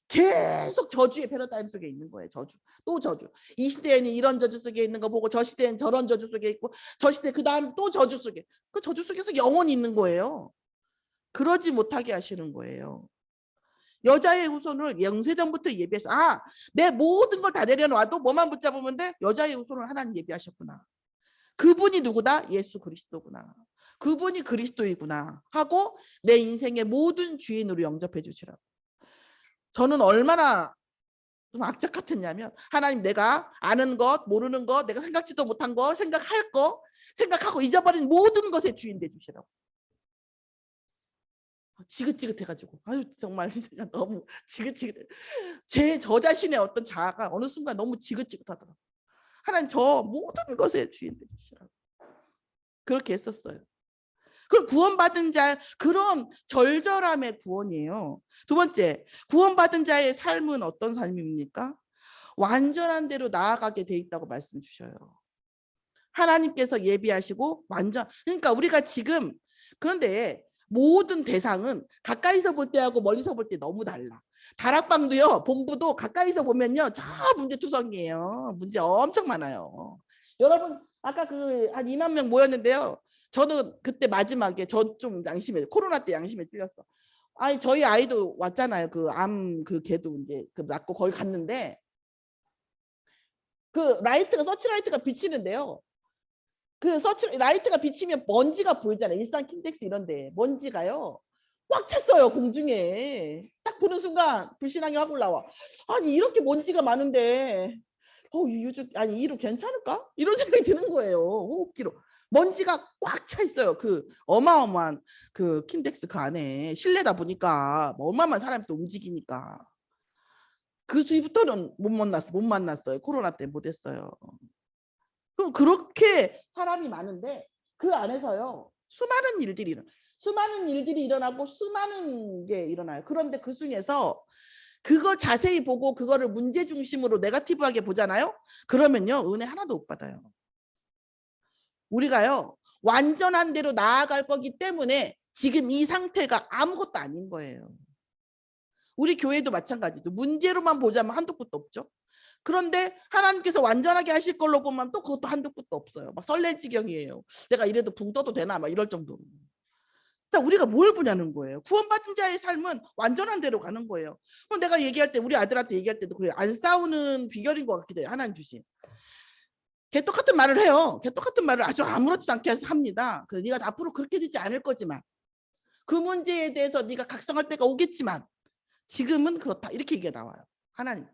계속 저주의 패러다임 속에 있는 거예요. 저주, 또 저주. 이 시대에는 이런 저주 속에 있는 거 보고 저 시대엔 저런 저주 속에 있고 저 시대 그 다음 또 저주 속에, 그 저주 속에서 영원히 있는 거예요. 그러지 못하게 하시는 거예요. 여자의 후손을 영세전부터 예비해서, 내 모든 걸 다 내려놔도 뭐만 붙잡으면 돼? 여자의 후손을 하나님 예비하셨구나. 그분이 누구다? 예수 그리스도구나. 그분이 그리스도이구나 하고 내 인생의 모든 주인으로 영접해 주시라고. 저는 얼마나 좀 악착 같았냐면, 하나님, 내가 아는 것, 모르는 것, 내가 생각지도 못한 거, 생각할 거, 생각하고 잊어버린 모든 것의 주인 돼 주시라고. 지긋지긋해가지고, 아유 정말 내가 너무 지긋지긋해. 저 자신의 어떤 자아가 어느 순간 너무 지긋지긋하더라고. 하나님, 저 모든 것의 주인 돼 주시라고. 그렇게 했었어요. 그 구원받은 자, 그런 절절함의 구원이에요. 두 번째, 구원받은 자의 삶은 어떤 삶입니까? 완전한 대로 나아가게 돼 있다고 말씀 주셔요. 하나님께서 예비하시고 완전, 그러니까 우리가 지금, 그런데 모든 대상은 가까이서 볼 때하고 멀리서 볼 때 너무 달라. 다락방도요, 본부도 가까이서 보면요, 저 문제투성이에요. 문제 엄청 많아요. 여러분, 아까 그 한 2만 명 모였는데요, 저도 그때 마지막에 저 좀 양심에, 코로나 때 양심에 찔렸어. 아니, 저희 아이도 왔잖아요. 그 암 그 걔도 이제 그 낳고 거기 갔는데, 그 라이트가, 서치라이트가 비치는데요, 그 서치 라이트가 비치면 먼지가 보이잖아요. 일산 킨텍스 이런데 먼지가요 꽉 찼어요. 공중에 딱 보는 순간 불신앙이 확 올라와. 아니, 이렇게 먼지가 많은데 유주, 아니 이로 괜찮을까? 이런 생각이 드는 거예요. 호흡기로 먼지가 꽉 차 있어요. 그 어마어마한 그 킨텍스 그 안에 실내다 보니까 어마어마한 사람이 또 움직이니까 그 주위부터는 못 만났어요. 코로나 때 못했어요. 그렇게 사람이 많은데 그 안에서요 수많은 일들이 일어나고 수많은 게 일어나요. 그런데 그 중에서 그걸 자세히 보고 그거를 문제 중심으로 네거티브하게 보잖아요. 그러면요, 은혜 하나도 못 받아요. 우리가요, 완전한 대로 나아갈 거기 때문에 지금 이 상태가 아무것도 아닌 거예요. 우리 교회도 마찬가지죠. 문제로만 보자면 한도 끝도 없죠. 그런데 하나님께서 완전하게 하실 걸로 보면 또 그것도 한도 끝도 없어요. 막 설렐 지경이에요. 내가 이래도 붕 떠도 되나 막 이럴 정도로. 자, 우리가 뭘 보냐는 거예요. 구원받은 자의 삶은 완전한 대로 가는 거예요. 그럼 내가 얘기할 때, 우리 아들한테 얘기할 때도 그래요. 안 싸우는 비결인 것 같기도 해요. 하나님 주신. 개떡같은 말을 해요. 개떡같은 말을 아주 아무렇지도 않게 합니다. 네가 앞으로 그렇게 되지 않을 거지만, 그 문제에 대해서 네가 각성할 때가 오겠지만 지금은 그렇다. 이렇게 얘기가 나와요. 하나님,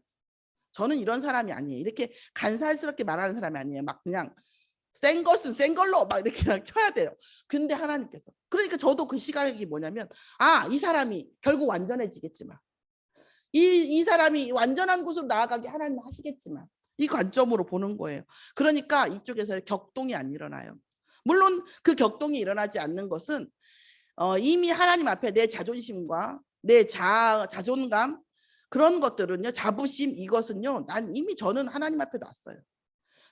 저는 이런 사람이 아니에요. 이렇게 간살스럽게 말하는 사람이 아니에요. 막 그냥 센 것은 센 걸로 막 이렇게 그냥 쳐야 돼요. 근데 하나님께서, 그러니까 저도 그 시각이 뭐냐면, 이 사람이 결국 완전해지겠지만, 이 사람이 완전한 곳으로 나아가게 하나님 하시겠지만, 이 관점으로 보는 거예요. 그러니까 이쪽에서 격동이 안 일어나요. 물론 그 격동이 일어나지 않는 것은 이미 하나님 앞에 내 자존심과 내 자존감, 그런 것들은요, 자부심, 이것은요, 저는 하나님 앞에 놨어요.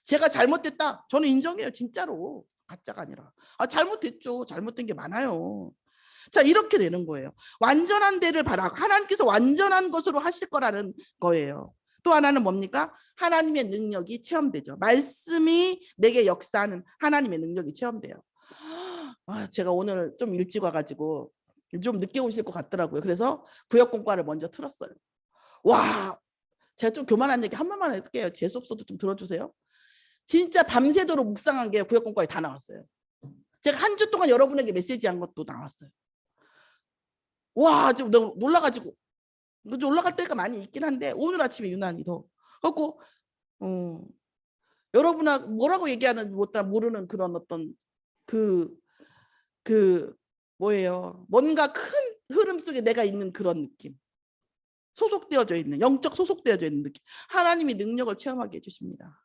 제가 잘못됐다, 저는 인정해요. 진짜로. 가짜가 아니라. 잘못됐죠. 잘못된 게 많아요. 자, 이렇게 되는 거예요. 완전한 데를 바라고 하나님께서 완전한 것으로 하실 거라는 거예요. 또 하나는 뭡니까? 하나님의 능력이 체험되죠. 말씀이 내게 역사하는 하나님의 능력이 체험돼요. 제가 오늘 좀 일찍 와가지고 좀 늦게 오실 것 같더라고요. 그래서 구역공과를 먼저 틀었어요. 와, 제가 좀 교만한 얘기 한 번만 할게요. 재수없어도 좀 들어주세요. 진짜 밤새도록 묵상한 게 구역공과에 다 나왔어요. 제가 한 주 동안 여러분에게 메시지한 것도 나왔어요. 와, 지금 너무 놀라가지고 올라갈 때가 많이 있긴 한데 오늘 아침에 유난히 더 하고, 여러분하고 뭐라고 얘기하는지 모르는 그런 어떤 뭐예요, 뭔가 큰 흐름 속에 내가 있는 그런 느낌, 소속되어져 있는, 영적 소속되어져 있는 느낌. 하나님이 능력을 체험하게 해주십니다.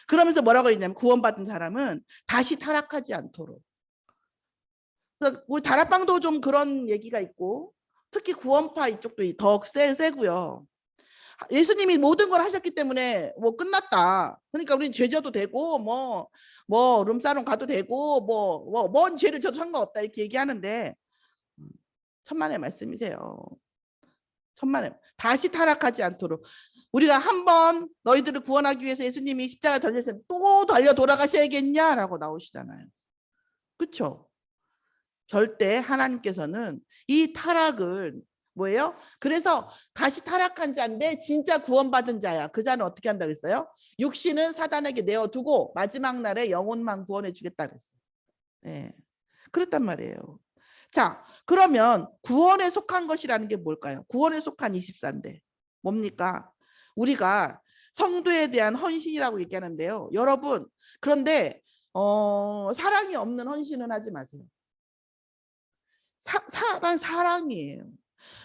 그러면서 뭐라고 했냐면, 구원받은 사람은 다시 타락하지 않도록. 우리 다락방도 좀 그런 얘기가 있고, 특히 구원파 이쪽도 더 세고요. 예수님이 모든 걸 하셨기 때문에 뭐 끝났다. 그러니까 우리는 죄 져도 되고 뭐 룸사롱 가도 되고 뭔 죄를 져도 상관없다 이렇게 얘기하는데 천만의 말씀이세요. 천만의 다시 타락하지 않도록 우리가 한번 너희들을 구원하기 위해서 예수님이 십자가 달려서 또 달려 돌아가셔야겠냐라고 나오시잖아요. 그렇죠? 절대 하나님께서는 이 타락을 뭐예요? 그래서 다시 타락한 자인데 진짜 구원받은 자야. 그 자는 어떻게 한다고 했어요? 육신은 사단에게 내어두고 마지막 날에 영혼만 구원해 주겠다 그랬어요. 네. 그랬단 말이에요. 자, 그러면 구원에 속한 것이라는 게 뭘까요? 구원에 속한 24인데 뭡니까? 우리가 성도에 대한 헌신이라고 얘기하는데요. 여러분, 그런데 사랑이 없는 헌신은 하지 마세요. 사랑이에요.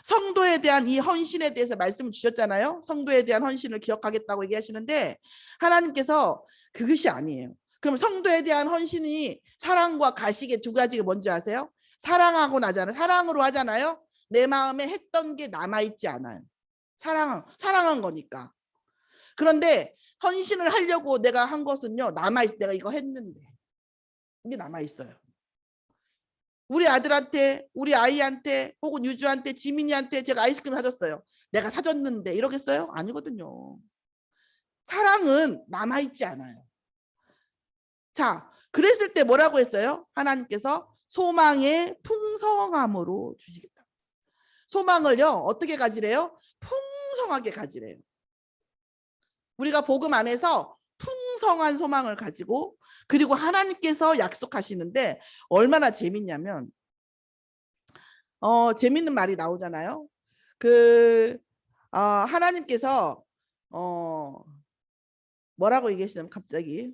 성도에 대한 이 헌신에 대해서 말씀을 주셨잖아요. 성도에 대한 헌신을 기억하겠다고 얘기하시는데 하나님께서 그것이 아니에요. 그럼 성도에 대한 헌신이 사랑과 가식의 두 가지가 뭔지 아세요? 사랑하고 나잖아요. 사랑으로 하잖아요. 내 마음에 했던 게 남아있지 않아요. 사랑한 거니까. 그런데 헌신을 하려고 내가 한 것은요. 남아있어. 내가 이거 했는데. 이게 남아있어요. 우리 아들한테, 우리 아이한테, 혹은 유주한테, 지민이한테 제가 아이스크림 사줬어요. 내가 사줬는데 이러겠어요? 아니거든요. 사랑은 남아있지 않아요. 자, 그랬을 때 뭐라고 했어요? 하나님께서 소망의 풍성함으로 주시겠다. 소망을요, 어떻게 가지래요? 풍성하게 가지래요. 우리가 복음 안에서 풍성한 소망을 가지고 그리고 하나님께서 약속하시는데 얼마나 재밌냐면 재밌는 말이 나오잖아요. 하나님께서 뭐라고 얘기하시냐면 갑자기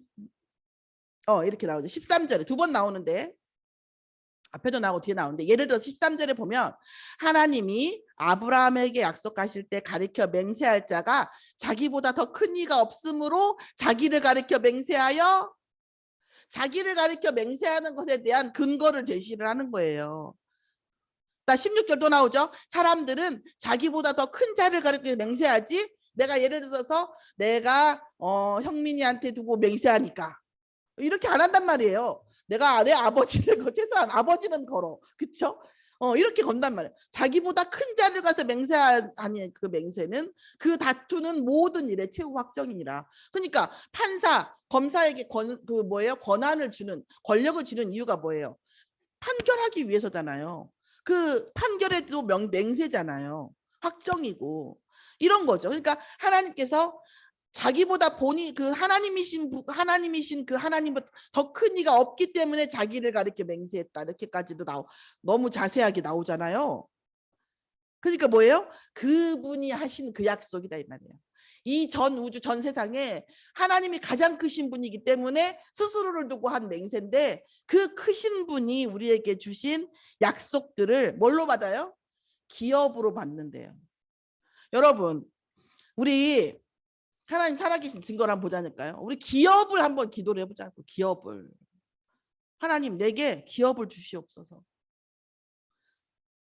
이렇게 나오죠. 13절에 두 번 나오는데 앞에도 나오고 뒤에 나오는데 예를 들어 13절에 보면 하나님이 아브라함에게 약속하실 때 가리켜 맹세할 자가 자기보다 더 큰 이가 없으므로 자기를 가리켜 맹세하여 자기를 가리켜 맹세하는 것에 대한 근거를 제시를 하는 거예요. 16절도 나오죠. 사람들은 자기보다 더 큰 자를 가리켜 맹세하지 내가 예를 들어서 내가 형민이한테 두고 맹세하니까 이렇게 안 한단 말이에요. 내가 내 아버지를 최소한 아버지는 걸어. 그렇죠? 이렇게 건단 말이에요. 자기보다 큰 자를 가서 맹세하니 그 맹세는 그 다투는 모든 일의 최후 확정이니라. 그러니까 판사, 검사에게 권한을 주는 권력을 주는 이유가 뭐예요? 판결하기 위해서잖아요. 그 판결에도 맹세잖아요. 확정이고 이런 거죠. 그러니까 하나님께서 자기보다 본인 그 하나님이신 그 하나님보다 더 큰 이가 없기 때문에 자기를 가리켜 맹세했다 이렇게까지도 너무 자세하게 나오잖아요. 그러니까 뭐예요? 그분이 하신 그 약속이다 이 말이에요. 이 전 우주 전 세상에 하나님이 가장 크신 분이기 때문에 스스로를 두고 한 맹세인데 그 크신 분이 우리에게 주신 약속들을 뭘로 받아요? 기업으로 받는데요. 여러분 우리 하나님 살아계신 증거를 한번 보자니까요. 우리 기업을 한번 기도를 해보자고. 기업을. 하나님 내게 기업을 주시옵소서.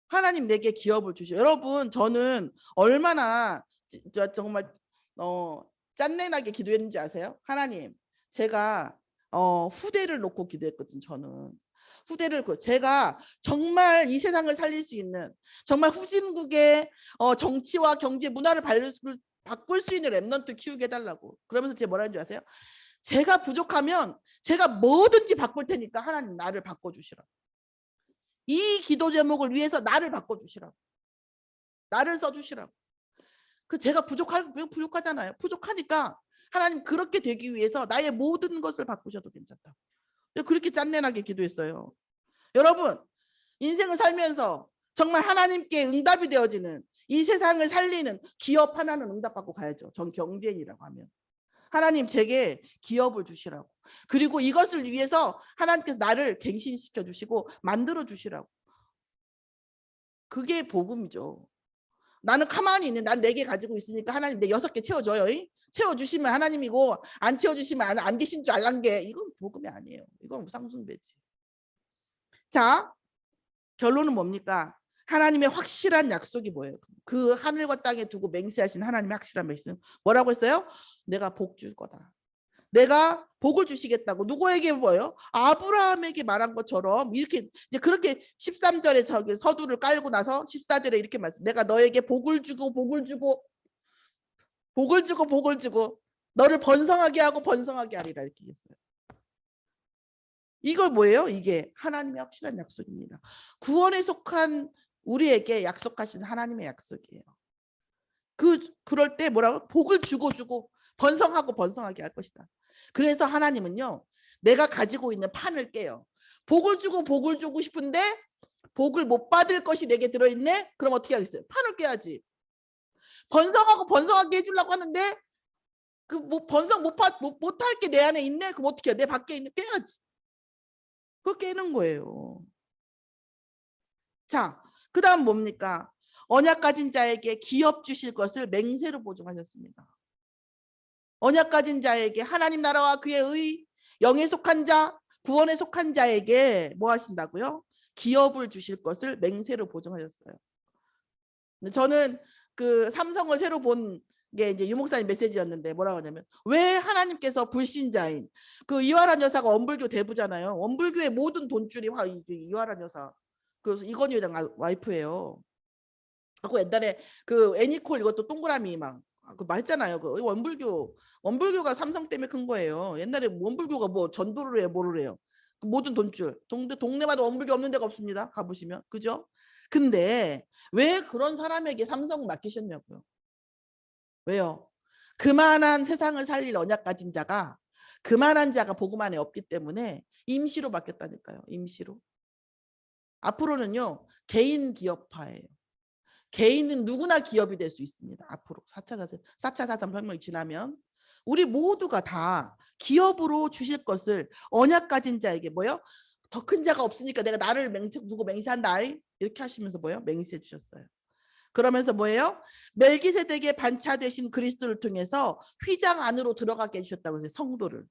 하나님 내게 기업을 주시오. 여러분 저는 얼마나 정말 짠내나게 기도했는지 아세요? 하나님 제가 후대를 놓고 기도했거든요. 저는. 후대를 제가 정말 이 세상을 살릴 수 있는 정말 후진국의 정치와 경제 문화를 바꿀 수 있는 랩넌트 키우게 해달라고. 그러면서 제가 뭐라는 줄 아세요? 제가 부족하면 제가 뭐든지 바꿀 테니까 하나님 나를 바꿔주시라고. 이 기도 제목을 위해서 나를 바꿔주시라고. 나를 써주시라고. 제가 부족하잖아요. 부족하니까 하나님 그렇게 되기 위해서 나의 모든 것을 바꾸셔도 괜찮다. 그렇게 짠내나게 기도했어요. 여러분 인생을 살면서 정말 하나님께 응답이 되어지는 이 세상을 살리는 기업 하나는 응답받고 가야죠. 전 경제인이라고 하면. 하나님 제게 기업을 주시라고. 그리고 이것을 위해서 하나님께서 나를 갱신시켜 주시고 만들어 주시라고. 그게 복음이죠. 나는 가만히 있는 난 4개 가지고 있으니까 하나님 내 6개 채워줘요. 채워주시면 하나님이고 안 채워주시면 안 계신 줄 알란 게 이건 복음이 아니에요. 이건 상승배지. 자 결론은 뭡니까? 하나님의 확실한 약속이 뭐예요? 그 하늘과 땅에 두고 맹세하신 하나님의 확실한 말씀 뭐라고 했어요? 내가 복 줄 거다. 내가 복을 주시겠다고. 누구에게 뭐예요? 아브라함에게 말한 것처럼 이렇게 이제 그렇게 13절에 저기 서두를 깔고 나서 14절에 이렇게 말씀. 내가 너에게 복을 주고 복을 주고 복을 주고 복을 주고 너를 번성하게 하고 번성하게 하리라 이렇게 했어요. 이걸 뭐예요? 이게 하나님의 확실한 약속입니다. 구원에 속한 우리에게 약속하신 하나님의 약속이에요. 그럴 때 뭐라고? 복을 주고 번성하고 번성하게 할 것이다. 그래서 하나님은요, 내가 가지고 있는 판을 깨요. 복을 주고 싶은데 복을 못 받을 것이 내게 들어있네? 그럼 어떻게 하겠어요? 판을 깨야지. 번성하고 번성하게 해주려고 하는데 그 뭐 번성 못할 게 내 안에 있네? 그럼 어떻게 해요? 내 밖에 있는 깨야지. 그거 깨는 거예요. 자, 그 다음 뭡니까? 언약 가진 자에게 기업 주실 것을 맹세로 보증하셨습니다. 언약 가진 자에게 하나님 나라와 그의 의, 영에 속한 자, 구원에 속한 자에게 뭐 하신다고요? 기업을 주실 것을 맹세로 보증하셨어요. 저는 그 삼성을 새로 본 게 이제 유목사님 메시지였는데 뭐라고 하냐면 왜 하나님께서 불신자인 그 이화란 여사가 원불교 대부잖아요. 원불교의 모든 돈줄이 이화란 여사. 그래서 이건희 회장 와이프예요. 그 옛날에 그 애니콜 이것도 동그라미 그 말했잖아요. 그 원불교가 삼성 때문에 큰 거예요. 옛날에 원불교가 뭐 전도를 해요, 뭐를 해요. 그 모든 돈줄. 동네마다 원불교 없는 데가 없습니다. 가보시면 그죠? 근데 왜 그런 사람에게 삼성 맡기셨냐고요? 왜요? 그만한 세상을 살릴 언약 가진 자가 그만한 자가 복음 안에 없기 때문에 임시로 맡겼다니까요. 임시로. 앞으로는요 개인 기업화예요. 개인은 누구나 기업이 될 수 있습니다. 앞으로 4차 산업혁명이 지나면 우리 모두가 다 기업으로 주실 것을 언약 가진 자에게 뭐요? 더 큰 자가 없으니까 내가 나를 두고 맹세한다. 이렇게 하시면서 뭐요? 맹세해 주셨어요. 그러면서 뭐예요? 멜기세덱의 반차 되신 그리스도를 통해서 휘장 안으로 들어가게 해주셨다고 해서 성도를.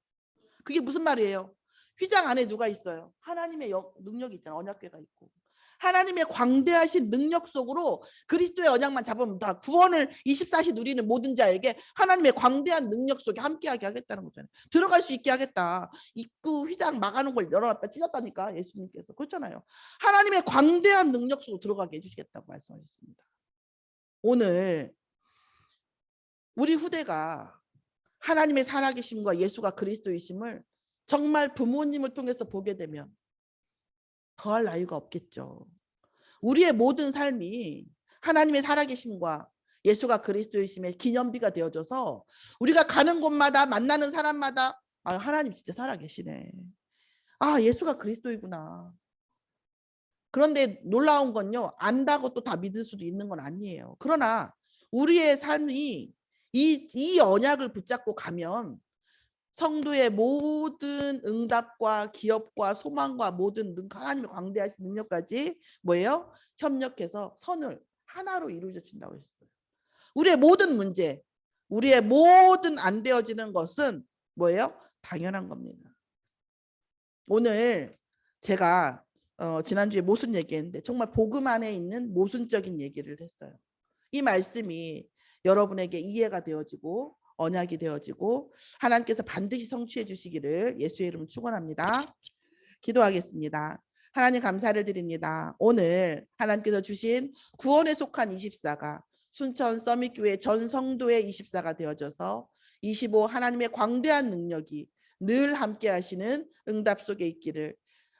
그게 무슨 말이에요? 휘장 안에 누가 있어요? 하나님의 능력이 있잖아요. 언약궤가 있고. 하나님의 광대하신 능력 속으로 그리스도의 언약만 잡으면 다 구원을 24시 누리는 모든 자에게 하나님의 광대한 능력 속에 함께하게 하겠다는 거잖아요. 들어갈 수 있게 하겠다. 입구 휘장 막아놓은 걸 열어놨다 찢었다니까 예수님께서. 그렇잖아요. 하나님의 광대한 능력 속으로 들어가게 해주시겠다고 말씀하셨습니다. 오늘 우리 후대가 하나님의 살아계심과 예수가 그리스도이심을 정말 부모님을 통해서 보게 되면 더할 나위가 없겠죠. 우리의 모든 삶이 하나님의 살아계심과 예수가 그리스도이심의 기념비가 되어져서 우리가 가는 곳마다 만나는 사람마다 아, 하나님 진짜 살아계시네. 아, 예수가 그리스도이구나. 그런데 놀라운 건요. 안다고 또 다 믿을 수도 있는 건 아니에요. 그러나 우리의 삶이 이 언약을 붙잡고 가면 성도의 모든 응답과 기업과 소망과 모든 하나님의 광대하신 능력까지 뭐예요? 협력해서 선을 하나로 이루어져 준다고 했어요. 우리의 모든 문제, 우리의 모든 안 되어지는 것은 뭐예요? 당연한 겁니다. 오늘 제가 지난주에 모순 얘기했는데 정말 복음 안에 있는 모순적인 얘기를 했어요. 이 말씀이 여러분에게 이해가 되어지고 언약이 되어지고 하나님께서 반드시 성취해 주시기를 예수의 이름으로 축원합니다. 기도하겠습니다. 하나님 감사를 드립니다. 오늘 하나님께서 주신 구원에 속한 24가 순천 서밋교회 전 성도의 24가 되어져서 25 하나님의 광대한 능력이 늘 함께 하시는 응답 속에 있기를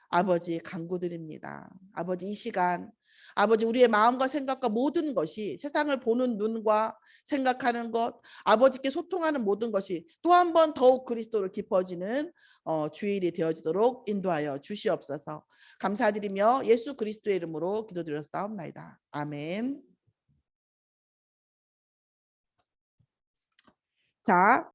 아버지 간구드립니다. 아버지 이 시간 아버지 우리의 마음과 생각과 모든 것이 세상을 보는 눈과 생각하는 것 아버지께 소통하는 모든 것이 또 한 번 더욱 그리스도를 깊어지는 주일이 되어지도록 인도하여 주시옵소서. 감사드리며 예수 그리스도의 이름으로 기도드렸사옵나이다. 아멘. 자.